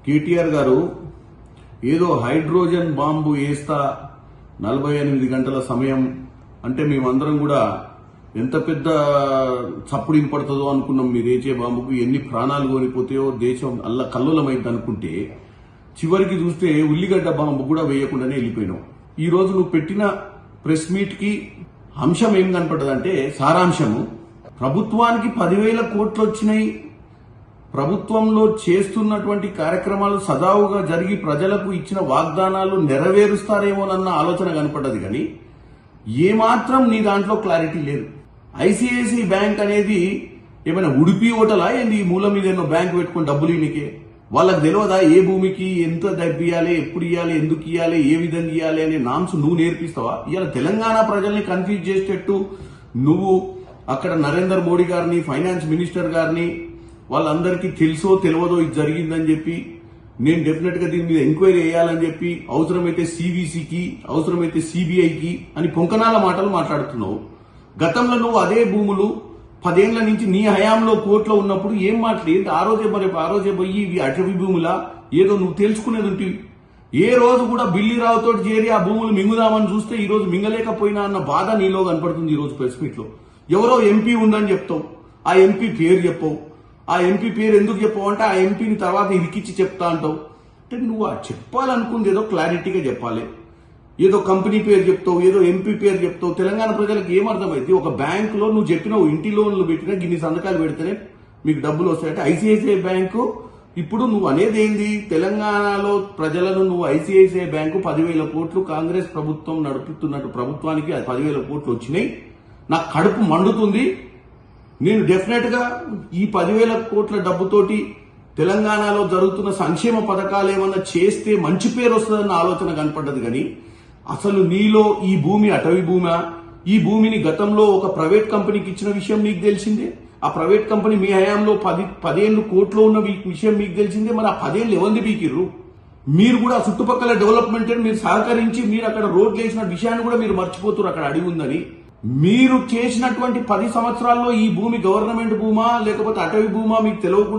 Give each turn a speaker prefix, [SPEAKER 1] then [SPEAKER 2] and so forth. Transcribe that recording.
[SPEAKER 1] కేటీఆర్ గారు ఏదో hydrogen bomb వేస్తా 48 గంటల సమయం అంటే మేమందరం కూడా ఎంత పెద్ద చప్పుడు ఇంపడుతుందో అనుకున్నాం. మీరు ఏచే బాంబుకు ఎన్ని ప్రాణాలు కోల్పోతాయో దేశం అల్ల కల్లోలమైంది అనుకుంటే చివరికి చూస్తే ఉల్లిగడ్డ బాంబు కూడా వేయకుండానే వెళ్ళిపోయినాం. ఈ రోజు నువ్వు పెట్టిన ప్రెస్ మీట్ కి అంశం ఏం కనపడ్డదంటే సారాంశము ప్రభుత్వానికి 10,000 కోట్లు వచ్చినాయి, ప్రభుత్వంలో చేస్తున్నటువంటి కార్యక్రమాలు సజావుగా జరిగి ప్రజలకు ఇచ్చిన వాగ్దానాలు నెరవేరుస్తారేమోనన్న ఆలోచన కనపడ్డది. కానీ ఏమాత్రం నీ దాంట్లో క్లారిటీ లేదు. ఐసిఐసిఐ బ్యాంక్ అనేది ఏమైనా ఉడిపి ఓటలా ఏంది? ఈ మూల మీద ఎన్నో బ్యాంక్ పెట్టుకుని డబ్బులు ఇనికే వాళ్ళకి తెలియదా ఏ భూమికి ఎంత డబ్బు ఇవ్వాలి, ఎప్పుడు ఇవ్వాలి, ఎందుకు ఇవ్వాలి, ఏ విధంగా ఇవ్వాలి అనే నామ్స్ నువ్వు నేర్పిస్తావా? ఇవాళ తెలంగాణ ప్రజల్ని కన్ఫ్యూజ్ చేసేటట్టు నువ్వు అక్కడ నరేంద్ర మోడీ గారిని, ఫైనాన్స్ మినిస్టర్ గారిని వాళ్ళందరికీ తెలుసో తెలియదో ఇది జరిగిందని చెప్పి నేను డెఫినెట్ గా దీని మీద ఎంక్వైరీ చేయాలని చెప్పి అవసరమైతే సిబిసికి అవసరమైతే సిబిఐకి అని పొంకనాల మాటలు మాట్లాడుతున్నావు. గతంలో నువ్వు అదే భూములు 10 ఏళ్ల నుంచి నీ హయాంలో కోర్టులో ఉన్నప్పుడు ఏం మాట్లాడి ఆ రోజే పోయి ఇవి అటవీ భూములా ఏదో నువ్వు తెలుసుకునేది ఉంటుంది. ఏ రోజు కూడా బిల్లీరావుతో చేరి ఆ భూములు మింగుదామని చూస్తే ఈ రోజు మింగలేకపోయినా అన్న బాధ నీలో కనపడుతుంది. ఈ రోజు ప్రెస్ మీట్ లో ఎవరో ఎంపీ ఉందని చెప్తావు, ఆ ఎంపీ పేరు చెప్పవు. ఆ ఎంపీ పేరు ఎందుకు చెప్పవు అంటే ఆ ఎంపీని తర్వాత ఇరికిచ్చి చెప్తా అంటావు. అంటే నువ్వు ఆ చెప్పాలనుకుంది ఏదో క్లారిటీగా చెప్పాలి. ఏదో కంపెనీ పేరు చెప్తావు, ఏదో ఎంపీ పేరు చెప్తావు. తెలంగాణ ప్రజలకు ఏమర్థమైంది? ఒక బ్యాంకులో నువ్వు చెప్పినావు ఇంటి లోన్లు పెట్టినా గిన్ని సంతకాలు పెడితేనే మీకు డబ్బులు వస్తాయంటే ఐసిఐసిఐ బ్యాంకు ఇప్పుడు నువ్వు అనేది ఏంది? తెలంగాణలో ప్రజలను నువ్వు ఐసిఐసిఐ బ్యాంకు 10,000 కోట్లు కాంగ్రెస్ ప్రభుత్వం నడుపుతున్నట్టు ప్రభుత్వానికి 10,000 కోట్లు వచ్చినాయి. నాకు కడుపు మండుతుంది. నేను డెఫినెట్ గా ఈ 10,000 కోట్ల డబ్బుతోటి తెలంగాణలో జరుగుతున్న సంక్షేమ పథకాలు ఏమన్నా చేస్తే మంచి పేరు వస్తుందన్న ఆలోచన కనపడ్డది. కానీ అసలు నీలో ఈ భూమి అటవీ భూమా? ఈ భూమిని గతంలో ఒక ప్రైవేట్ కంపెనీకి ఇచ్చిన విషయం నీకు తెలిసిందే. ఆ ప్రైవేట్ కంపెనీ మీ హయాంలో 10 కోట్లు ఉన్న విషయం మీకు తెలిసిందే. మరి ఆ 10 ఏళ్ళు ఎవరిని బీకిర్రు? మీరు కూడా చుట్టుపక్కల డెవలప్మెంట్ మీరు సహకరించి మీరు అక్కడ రోడ్లు వేసిన విషయాన్ని కూడా మీరు మర్చిపోతున్నారు. అక్కడ అడిగి ఉందని మీరు చేసినటువంటి 10 సంవత్సరాల్లో ఈ భూమి గవర్నమెంట్ భూమా లేకపోతే అటవీ భూమా మీకు తెలియకుండా